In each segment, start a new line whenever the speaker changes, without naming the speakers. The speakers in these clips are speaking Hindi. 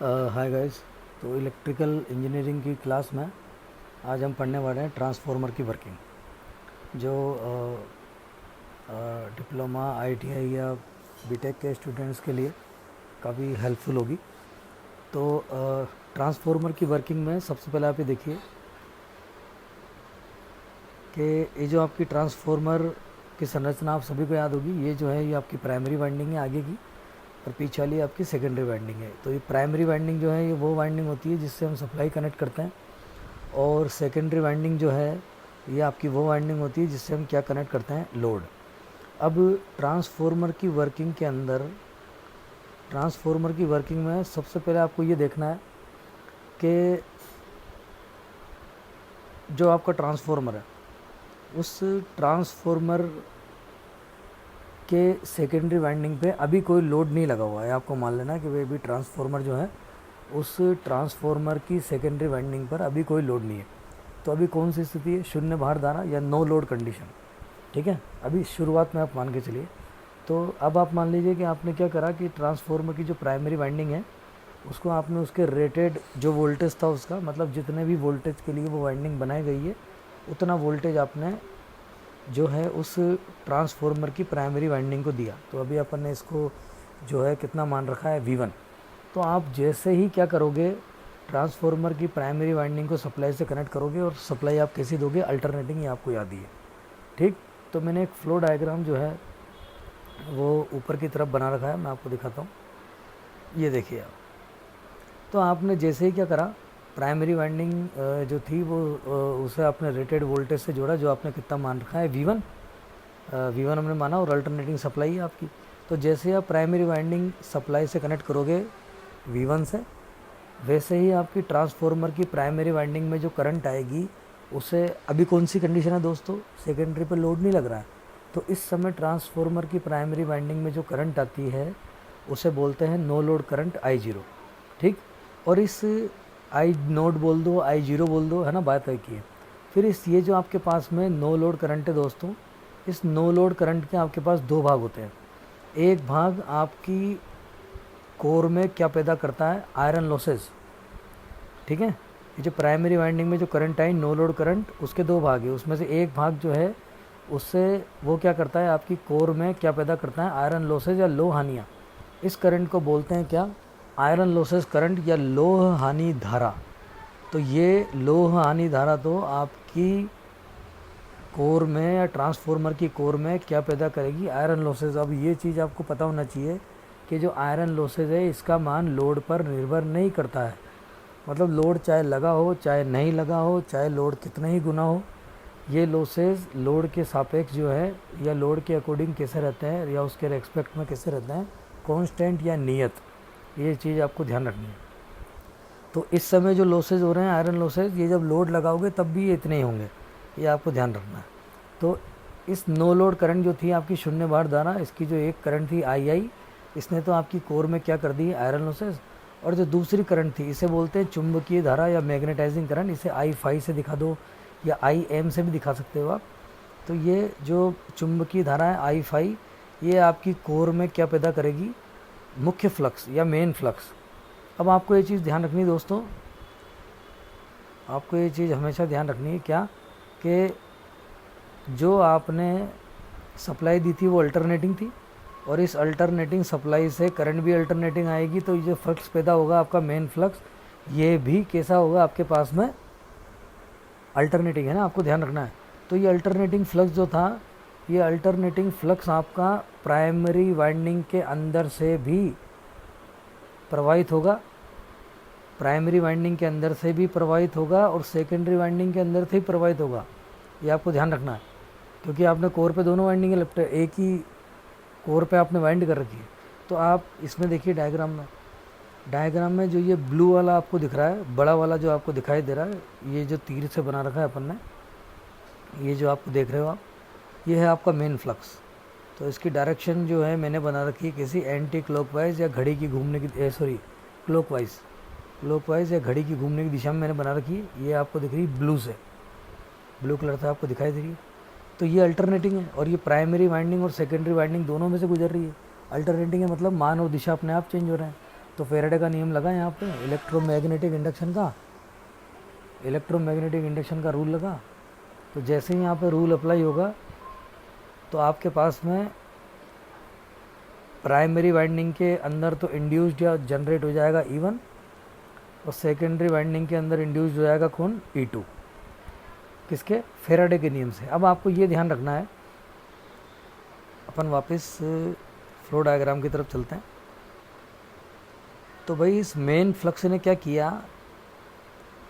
Hi guys. तो इलेक्ट्रिकल इंजीनियरिंग की क्लास में आज हम पढ़ने वाले हैं ट्रांसफार्मर की वर्किंग, जो डिप्लोमा आईटीआई या बीटेक के स्टूडेंट्स के लिए काफ़ी हेल्पफुल होगी। तो ट्रांसफार्मर की वर्किंग में सबसे पहले आप ये देखिए कि ये जो आपकी ट्रांसफार्मर की संरचना आप सभी को याद होगी। ये जो है ये आपकी प्राइमरी वाइंडिंग है आगे की, और पीछे वाली आपकी सेकेंडरी वाइंडिंग है। तो ये प्राइमरी वाइंडिंग जो है ये वो वाइंडिंग होती है जिससे हम सप्लाई कनेक्ट करते हैं, और सेकेंडरी वाइंडिंग जो है ये आपकी वो वाइंडिंग होती है जिससे हम क्या कनेक्ट करते हैं, लोड। अब ट्रांसफार्मर की वर्किंग के अंदर, ट्रांसफार्मर की वर्किंग में सबसे पहले आपको ये देखना है कि जो आपका ट्रांसफार्मर है उस ट्रांसफार्मर के सेकेंडरी वाइंडिंग पे अभी कोई लोड नहीं लगा हुआ है। आपको मान लेना कि भाई अभी ट्रांसफार्मर जो है उस ट्रांसफार्मर की सेकेंडरी वाइंडिंग पर अभी कोई लोड नहीं है। तो अभी कौन सी स्थिति है, शून्य भार धारा या नो लोड कंडीशन। ठीक है, अभी शुरुआत में आप मान के चलिए। तो अब आप मान लीजिए कि आपने क्या करा कि ट्रांसफार्मर की जो प्राइमरी वाइंडिंग है उसको आपने उसके रेटेड जो वोल्टेज था उसका, मतलब जितने भी वोल्टेज के लिए वो वाइंडिंग बनाई गई है उतना वोल्टेज आपने जो है उस ट्रांसफार्मर की प्राइमरी वाइंडिंग को दिया। तो अभी अपन ने इसको जो है कितना मान रखा है, V1। तो आप जैसे ही क्या करोगे, ट्रांसफार्मर की प्राइमरी वाइंडिंग को सप्लाई से कनेक्ट करोगे, और सप्लाई आप कैसी दोगे, अल्टरनेटिंग, ये आपको याद ही है। ठीक, तो मैंने एक फ्लो डायग्राम जो है वो ऊपर की तरफ बना रखा है, मैं आपको दिखाता हूँ। ये देखिए आप। तो आपने जैसे ही क्या करा, प्राइमरी वाइंडिंग जो थी वो उसे आपने रेटेड वोल्टेज से जोड़ा, जो आपने कितना मान रखा है, V1। V1 हमने माना, और अल्टरनेटिंग सप्लाई है आपकी। तो जैसे आप प्राइमरी वाइंडिंग सप्लाई से कनेक्ट करोगे V1 से, वैसे ही आपकी ट्रांसफार्मर की प्राइमरी वाइंडिंग में जो करंट आएगी उसे, अभी कौन सी कंडीशन है दोस्तों, सेकेंडरी पर लोड नहीं लग रहा है। तो इस समय ट्रांसफार्मर की प्राइमरी वाइंडिंग में जो करंट आती है उसे बोलते हैं नो लोड करंट, I0। ठीक, और इस आई नोट बोल दो, I0 बोल दो, है ना, बात है की। फिर इस ये जो आपके पास में नो लोड करंट है दोस्तों, इस नो लोड करंट के आपके पास दो भाग होते हैं। एक भाग आपकी कोर में क्या पैदा करता है, आयरन लॉसेस। ठीक है, ये जो प्राइमरी वाइंडिंग में जो करंट आई, नो लोड करंट, उसके दो भाग है। उसमें से एक भाग जो है उससे वो क्या करता है, आपकी कोर में क्या पैदा करता है, आयरन लॉसेज या लोह हानियाँ। इस करंट को बोलते हैं क्या, आयरन लॉसेस करंट या लोह हानि धारा। तो ये लोह हानि धारा तो आपकी कोर में या ट्रांसफार्मर की कोर में क्या पैदा करेगी, आयरन लॉसेज। अब ये चीज़ आपको पता होना चाहिए कि जो आयरन लॉसेज है इसका मान लोड पर निर्भर नहीं करता है। मतलब लोड चाहे लगा हो चाहे नहीं लगा हो, चाहे लोड कितना ही गुना हो, ये लॉसेज लोड के सापेक्ष जो है या लोड के अकॉर्डिंग कैसे रहते हैं या उसके रेस्पेक्ट में कैसे रहते हैं, कांस्टेंट या नियत। ये चीज़ आपको ध्यान रखनी है। तो इस समय जो लॉसेज हो रहे हैं, आयरन लॉसेज, ये जब लोड लगाओगे तब भी ये इतने ही होंगे, ये आपको ध्यान रखना है। तो इस नो लोड करंट जो थी आपकी शून्य भार धारा, इसकी जो एक करंट थी II, इसने तो आपकी कोर में क्या कर दी, आयरन लॉसेज। और जो दूसरी करंट थी इसे बोलते हैं चुंबकीय धारा या मैग्नेटाइजिंग करंट। इसे I5 से दिखा दो या IM से भी दिखा सकते हो आप। तो ये जो चुंबकीय धारा है I5, ये आपकी कोर में क्या पैदा करेगी, मुख्य फ्लक्स या मेन फ्लक्स। अब आपको ये चीज़ ध्यान रखनी है दोस्तों, आपको ये चीज़ हमेशा ध्यान रखनी है क्या, कि जो आपने सप्लाई दी थी वो अल्टरनेटिंग थी, और इस अल्टरनेटिंग सप्लाई से करंट भी अल्टरनेटिंग आएगी। तो ये जो फ्लक्स पैदा होगा आपका मेन फ्लक्स, ये भी कैसा होगा, आपके पास में अल्टरनेटिंग है ना, आपको ध्यान रखना है। तो ये अल्टरनेटिंग फ्लक्स जो था, ये अल्टरनेटिंग फ्लक्स आपका प्राइमरी वाइंडिंग के अंदर से भी प्रवाहित होगा, प्राइमरी वाइंडिंग के अंदर से भी प्रवाहित होगा, और सेकेंडरी वाइंडिंग के अंदर से ही प्रवाहित होगा। ये आपको ध्यान रखना है, क्योंकि आपने कोर पे दोनों वाइंडिंग लेफ्ट, एक ही कोर पे आपने वाइंड कर रखी है। तो आप इसमें देखिए डायग्राम में जो ये ब्लू वाला आपको दिख रहा है, बड़ा वाला जो आपको दिखाई दे रहा है, ये जो तीर से बना रखा है अपन ने, ये जो आप देख रहे हो आप, ये है आपका मेन फ्लक्स। तो इसकी डायरेक्शन जो है मैंने बना रखी है किसी एंटी क्लॉकवाइज या घड़ी की घूमने की, क्लॉकवाइज या घड़ी की घूमने की दिशा में मैंने बना रखी है। ये आपको दिख रही है ब्लू से, ब्लू कलर से आपको दिखाई दे रही है। तो ये अल्टरनेटिंग है, और ये प्राइमरी वाइंडिंग और सेकेंडरी वाइंडिंग दोनों में से गुजर रही है। अल्टरनेटिंग है मतलब मान और दिशा अपने आप चेंज हो रहे हैं। तो फेराडे का नियम लगा यहाँ पे इलेक्ट्रोमैग्नेटिक इंडक्शन का रूल लगा। तो जैसे ही यहाँ पे रूल अप्लाई होगा तो आपके पास में प्राइमरी वाइंडिंग के अंदर तो इंड्यूस्ड या जनरेट हो जाएगा E1 और सेकेंडरी वाइंडिंग के अंदर इंड्यूस्ड हो जाएगा कौन, E2, किसके, फेराडे के नियम से। अब आपको ये ध्यान रखना है, अपन वापस फ्लो डायग्राम की तरफ चलते हैं। तो भाई इस मेन फ्लक्स ने क्या किया,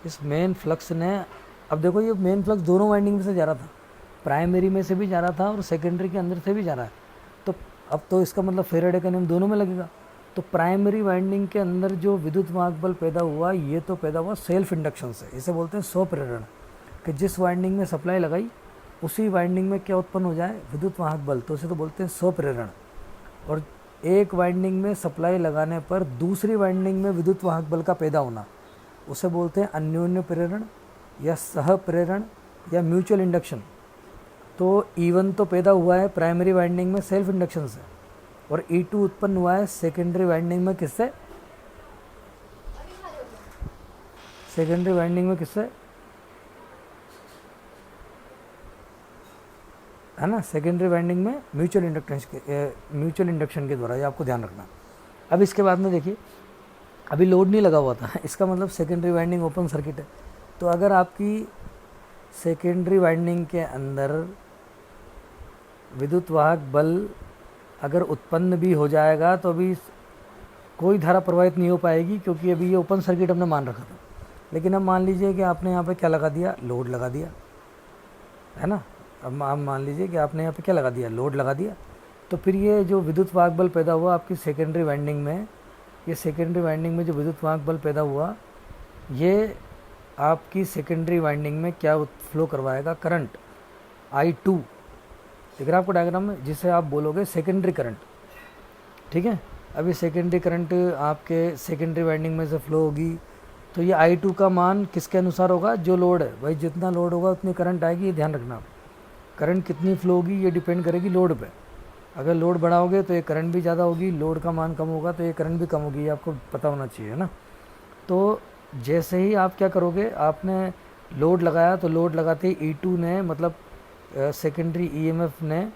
इस मेन फ्लक्स ने, अब देखो ये मेन फ्लक्स दोनों वाइंडिंग में से जा रहा था, प्राइमरी में से भी जा रहा था और सेकेंडरी के अंदर से भी जा रहा है। तो अब तो इसका मतलब फेराडे का नियम दोनों में लगेगा। तो प्राइमरी वाइंडिंग के अंदर जो विद्युत वाहक बल पैदा हुआ, ये तो पैदा हुआ सेल्फ इंडक्शन से, इसे बोलते हैं स्वप्रेरण, कि जिस वाइंडिंग में सप्लाई लगाई उसी वाइंडिंग में क्या उत्पन्न हो जाए, विद्युत वाहक बल, तो इसे तो बोलते हैं स्वप्रेरण। और एक वाइंडिंग में सप्लाई लगाने पर दूसरी वाइंडिंग में विद्युत वाहक बल का पैदा होना, उसे बोलते हैं अन्योन्य प्रेरण या सह प्रेरण या म्यूचुअल इंडक्शन। तो E1 तो पैदा हुआ है प्राइमरी वाइंडिंग में सेल्फ इंडक्शन से, और E2 उत्पन्न हुआ है सेकेंडरी वाइंडिंग में किससे, सेकेंडरी वाइंडिंग में किससे, है ना, सेकेंडरी वाइंडिंग में म्यूचुअल इंडक्शन के द्वारा, ये आपको ध्यान रखना। अब इसके बाद में देखिए, अभी लोड नहीं लगा हुआ था, इसका मतलब सेकेंडरी वाइंडिंग ओपन सर्किट है। तो अगर आपकी सेकेंडरी वाइंडिंग के अंदर विद्युत वाहक बल अगर उत्पन्न भी हो जाएगा तो अभी कोई धारा प्रवाहित नहीं हो पाएगी, क्योंकि अभी ये ओपन सर्किट हमने मान रखा था। लेकिन अब मान लीजिए कि आपने यहाँ पे क्या लगा दिया, लोड लगा दिया, है ना। अब आप मान लीजिए कि आपने यहाँ पे क्या लगा दिया, लोड लगा दिया, तो फिर ये जो विद्युत वाहक बल पैदा हुआ आपकी सेकेंडरी वाइंडिंग में, ये सेकेंडरी वाइंडिंग में जो विद्युत वाहक बल पैदा हुआ, ये आपकी सेकेंडरी वाइंडिंग में क्या फ्लो करवाएगा, करंट I2 दिख रहा है आपको डायग्राम में, जिसे आप बोलोगे सेकेंडरी करंट, ठीक है। अभी सेकेंडरी करंट आपके सेकेंडरी वाइंडिंग में से फ्लो होगी, तो ये I2 का मान किसके अनुसार होगा, जो लोड है, भाई जितना लोड होगा उतनी करंट आएगी, ये ध्यान रखना। करंट कितनी फ्लो होगी ये डिपेंड करेगी लोड पे। अगर लोड बढ़ाओगे तो ये करंट भी ज़्यादा होगी, लोड का मान कम होगा तो ये करंट भी कम होगी, ये आपको पता होना चाहिए, है ना। तो जैसे ही आप क्या करोगे, आपने लोड लगाया, तो लोड लगाते ही E2 ने, मतलब सेकेंडरी EMF ने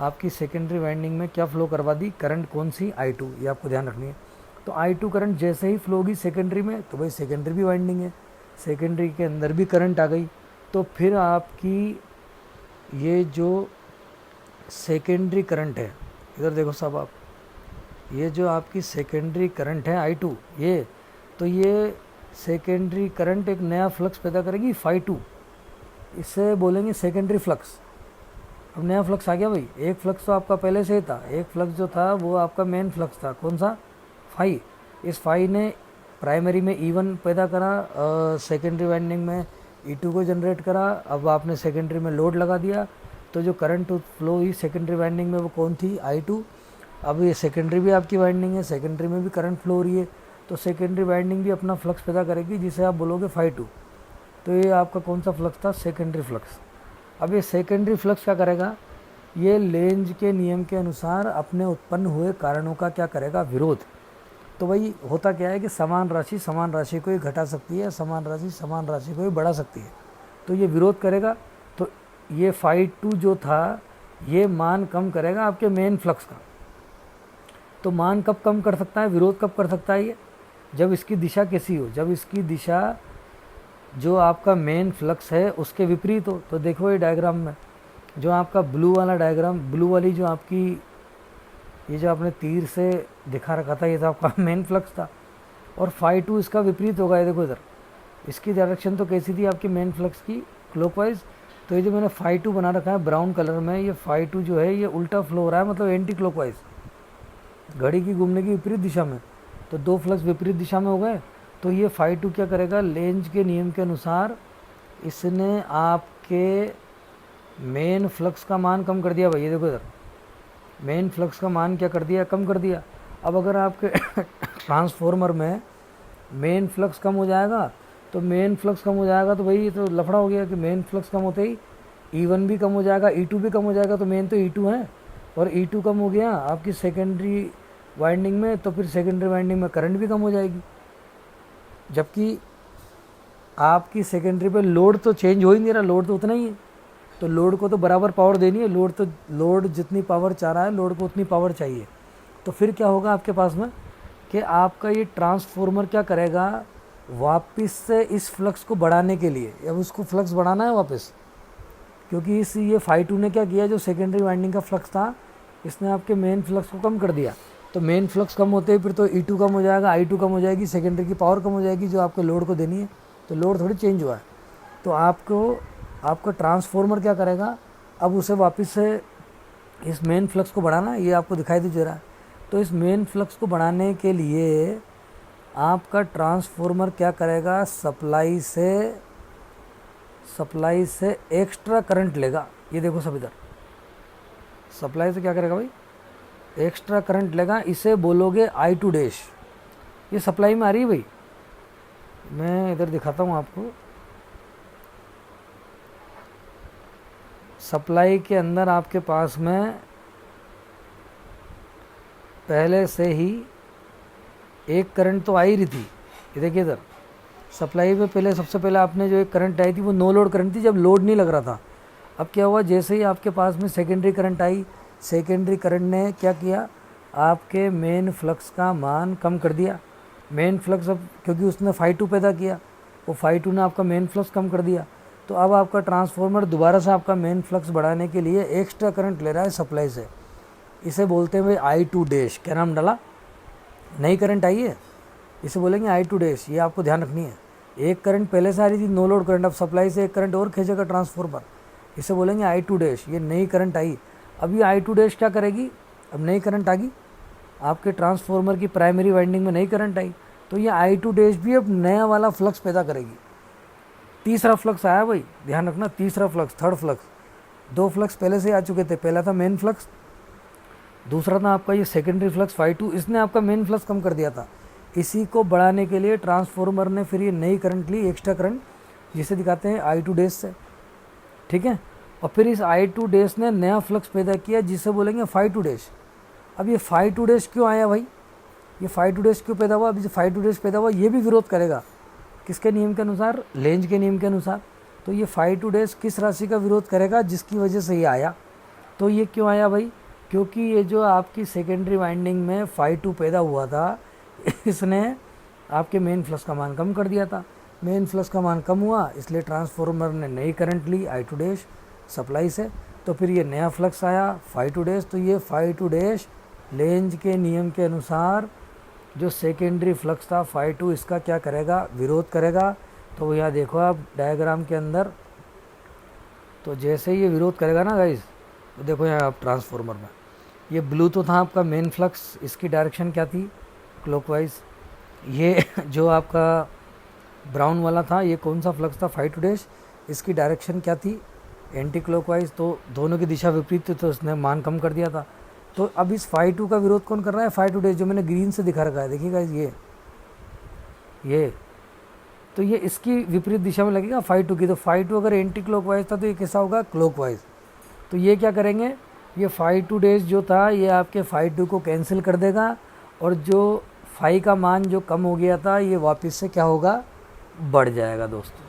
आपकी सेकेंडरी वाइंडिंग में क्या फ्लो करवा दी, करंट कौन सी, I2, ये आपको ध्यान रखनी है। तो I2 करंट जैसे ही फ्लो होगी सेकेंडरी में, तो भाई सेकेंडरी भी वाइंडिंग है, सेकेंडरी के अंदर भी करंट आ गई, तो फिर आपकी ये जो सेकेंडरी करंट है, इधर देखो साहब आप, ये जो आपकी सेकेंडरी करंट है I2, ये तो ये सेकेंडरी करंट एक नया फ्लक्स पैदा करेगी φ2, इससे बोलेंगे सेकेंडरी फ्लक्स। अब नया फ्लक्स आ गया भाई, एक फ्लक्स तो आपका पहले से ही था, एक फ्लक्स जो था वो आपका मेन फ्लक्स था, कौन सा, फाई। इस फाई ने प्राइमरी में E1 पैदा करा, सेकेंडरी वाइंडिंग में E2 को जनरेट करा। अब आपने सेकेंडरी में लोड लगा दिया, तो जो करंट फ्लो हुई सेकेंडरी वाइंडिंग में वो कौन थी, I2। अब ये सेकेंडरी भी आपकी वाइंडिंग है, सेकेंडरी में भी करंट फ्लो हो रही है, तो सेकेंडरी वाइंडिंग भी अपना फ्लक्स पैदा करेगी, जिसे आप बोलोगे φ2। तो ये आपका कौन सा फ्लक्स था, सेकेंडरी फ्लक्स। अब ये सेकेंडरी फ्लक्स क्या करेगा, ये लेंज के नियम के अनुसार अपने उत्पन्न हुए कारणों का क्या करेगा, विरोध। तो भाई होता क्या है कि समान राशि को ही घटा सकती है, समान राशि को ही बढ़ा सकती है, तो ये विरोध करेगा। तो ये φ2 जो था ये मान कम करेगा आपके मेन फ्लक्स का। तो मान कब कम कर सकता है, विरोध कब कर सकता है, ये जब इसकी दिशा कैसी हो, जब इसकी दिशा जो आपका मेन फ्लक्स है उसके विपरीत हो। तो देखो ये डायग्राम में जो आपका ब्लू वाला डायग्राम, ब्लू वाली जो आपकी ये जो आपने तीर से दिखा रखा था, ये तो आपका मेन फ्लक्स था, और φ2 इसका विपरीत होगा। ये देखो इधर इसकी डायरेक्शन तो कैसी थी आपकी मेन फ्लक्स की, क्लॉकवाइज। तो ये जो मैंने φ2 बना रखा है ब्राउन कलर में, ये φ2 जो है ये उल्टा फ्लो हो रहा है, मतलब एंटी क्लॉकवाइज, घड़ी की घूमने की विपरीत दिशा में। तो दो फ्लक्स विपरीत दिशा में हो गए, तो ये φ2 क्या करेगा, लेंज के नियम के अनुसार इसने आपके मेन फ्लक्स का मान कम कर दिया। भाई ये देखो इधर मेन फ्लक्स का मान क्या कर दिया, कम कर दिया। अब अगर आपके ट्रांसफॉर्मर में मेन फ्लक्स कम हो जाएगा, तो मेन फ्लक्स कम हो जाएगा तो भाई ये तो लफड़ा हो गया कि मेन फ्लक्स कम होते ही E1 भी कम हो जाएगा, E2 भी कम हो जाएगा, तो मेन तो E2 है, और E2 कम हो गया, आपकी सेकेंडरी वाइंडिंग में, तो फिर सेकेंडरी वाइंडिंग में करंट भी कम हो जाएगी। जबकि आपकी सेकेंडरी पे लोड तो चेंज हो ही नहीं रहा, लोड तो उतना ही है, तो लोड को तो बराबर पावर देनी है, लोड जितनी पावर चाह रहा है लोड को उतनी पावर चाहिए। तो फिर क्या होगा आपके पास में कि आपका ये ट्रांसफॉर्मर क्या करेगा, वापस से इस फ्लक्स को बढ़ाने के लिए, अब उसको फ्लक्स बढ़ाना है वापस, क्योंकि ये फ़ाई 2 ने क्या किया, जो सेकेंडरी वाइंडिंग का फ्लक्स था इसने आपके मेन फ्लक्स को कम कर दिया। तो मेन फ्लक्स कम होते ही फिर तो E2 कम हो जाएगा, I2 कम हो जाएगी, सेकेंडरी की पावर कम हो जाएगी जो आपको लोड को देनी है। तो लोड थोड़ी चेंज हुआ है, तो आपका ट्रांसफॉर्मर क्या करेगा, अब उसे वापस से इस मेन फ्लक्स को बढ़ाना, ये आपको दिखाई दे रहा है। तो इस मेन फ्लक्स को बढ़ाने के लिए आपका ट्रांसफॉर्मर क्या करेगा, सप्लाई से एक्स्ट्रा करंट लेगा। ये देखो सब इधर, सप्लाई से क्या करेगा भाई, एक्स्ट्रा करंट लेगा, इसे बोलोगे I2 डैश। ये सप्लाई में आ रही है भाई, मैं इधर दिखाता हूँ आपको। सप्लाई के अंदर आपके पास में पहले से ही एक करंट तो आ ही रही थी। ये देखिए इधर सप्लाई में पहले, सबसे पहले आपने जो एक करंट आई थी वो नो लोड करंट थी, जब लोड नहीं लग रहा था। अब क्या हुआ, जैसे ही आपके पास में secondary current I, secondary current ने क्या किया, आपके मेन फ्लक्स का मान कम कर दिया। मेन फ्लक्स, अब क्योंकि उसने फ़ाई 2 पैदा किया, वो फ़ाई 2 ने आपका मेन फ्लक्स कम कर दिया। तो अब आपका ट्रांसफॉर्मर दोबारा से आपका मेन फ्लक्स बढ़ाने के लिए एक्स्ट्रा करंट ले रहा है सप्लाई से। इसे बोलते हैं भाई I2 डैश। क्या नाम डाला, नई करंट आई है, इसे बोलेंगे I2 डैश। ये आपको ध्यान रखनी है। एक करंट पहले से आ रही थी नो लोड करंट, अब सप्लाई से एक करंट और खींचेगा ट्रांसफॉर्मर, इसे बोलेंगे I2 डैश। ये नई करंट आई। अब ये I2 डैश क्या करेगी, अब नई करंट आ गई आपके ट्रांसफॉर्मर की प्राइमरी वाइंडिंग में, नई करंट आई, तो ये I2 डैश भी अब नया वाला फ्लक्स पैदा करेगी। तीसरा फ्लक्स आया भाई, ध्यान रखना, तीसरा फ्लक्स, थर्ड फ्लक्स। दो फ्लक्स पहले से आ चुके थे, पहला था मेन फ्लक्स, दूसरा था आपका ये सेकेंडरी फ्लक्स फ़ाई 2, इसने आपका मेन फ्लक्स कम कर दिया था। इसी को बढ़ाने के लिए ट्रांसफॉर्मर ने फिर ये नई करंट ली, एक्स्ट्रा करंट, जिसे दिखाते हैं I2 डैश से, ठीक है। और फिर इस I2 डैश ने नया फ्लक्स पैदा किया जिसे बोलेंगे फ़ाई 2 डैश। अब ये फ़ाई 2 डैश क्यों आया भाई, ये फ़ाई 2 डैश क्यों पैदा हुआ, अब जो फ़ाई 2 डैश पैदा हुआ ये भी विरोध करेगा, किसके नियम के अनुसार, लेंज के नियम के अनुसार। तो ये फ़ाई 2 डैश किस राशि का विरोध करेगा, जिसकी वजह से ये आया। तो ये क्यों आया भाई, क्योंकि ये जो आपकी सेकेंडरी वाइंडिंग में फ़ाई 2 पैदा हुआ था, इसने आपके मेन फ्लक्स का मान कम कर दिया था। मेन फ्लक्स का मान कम हुआ, इसलिए ट्रांसफॉर्मर ने नई करंट ली I2 डैश सप्लाई से, तो फिर ये नया फ्लक्स आया फ़ाई 2 डैश। तो ये फ़ाई 2 डैश लेंज के नियम के अनुसार जो सेकेंडरी फ्लक्स था फ़ाई 2, इसका क्या करेगा, विरोध करेगा। तो यहाँ देखो आप डायग्राम के अंदर, तो जैसे ही ये विरोध करेगा ना गाइस, तो देखो यहाँ आप ट्रांसफॉर्मर में ये ब्लू तो था आपका मेन फ्लक्स, इसकी डायरेक्शन क्या थी, क्लॉकवाइज। ये जो आपका ब्राउन वाला था, ये कौन सा फ्लक्स था, फ़ाई 2 डैश, इसकी डायरेक्शन क्या थी, एंटी क्लॉकवाइज। तो दोनों की दिशा विपरीत थी, तो उसने मान कम कर दिया था। तो अब इस फ़ाई 2 का विरोध कौन कर रहा है, फ़ाई 2 डैश, जो मैंने ग्रीन से दिखा रखा है, देखिएगा ये तो ये इसकी विपरीत दिशा में लगेगा फ़ाई 2 की। तो फ़ाई 2 अगर एंटी क्लॉकवाइज था तो ये कैसा होगा, क्लॉकवाइज। तो ये क्या करेंगे, ये फ़ाई 2 डैश जो था ये आपके फ़ाई 2 को कैंसिल कर देगा, और जो फ़ाई का मान जो कम हो गया था ये वापस से क्या होगा, बढ़ जाएगा दोस्तों।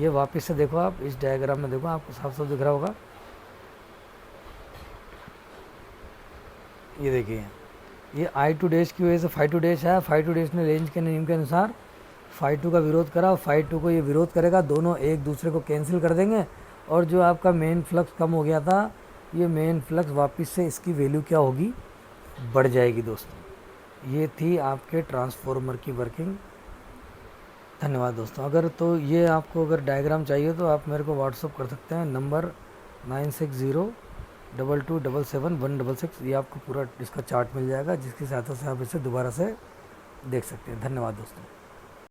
ये वापस से देखो आप इस डायग्राम में, देखो आपको साफ साफ दिख रहा होगा, ये देखिए ये I2 डैश की वजह से फ़ाई 2 डैश आया। फ़ाई 2 डैश ने लेंज के नियम के अनुसार फ़ाई 2 का विरोध करा, फ़ाई 2 को ये विरोध करेगा, दोनों एक दूसरे को कैंसिल कर देंगे, और जो आपका मेन फ्लक्स कम हो गया था, ये मेन फ्लक्स वापस से इसकी वैल्यू क्या होगी, बढ़ जाएगी दोस्तों। ये थी आपके ट्रांसफॉर्मर की वर्किंग। धन्यवाद दोस्तों। अगर तो ये आपको अगर डायग्राम चाहिए तो आप मेरे को व्हाट्सअप कर सकते हैं, नंबर 9602277166। ये आपको पूरा इसका चार्ट मिल जाएगा, जिसकी सहायता से आप इसे दोबारा से देख सकते हैं। धन्यवाद दोस्तों।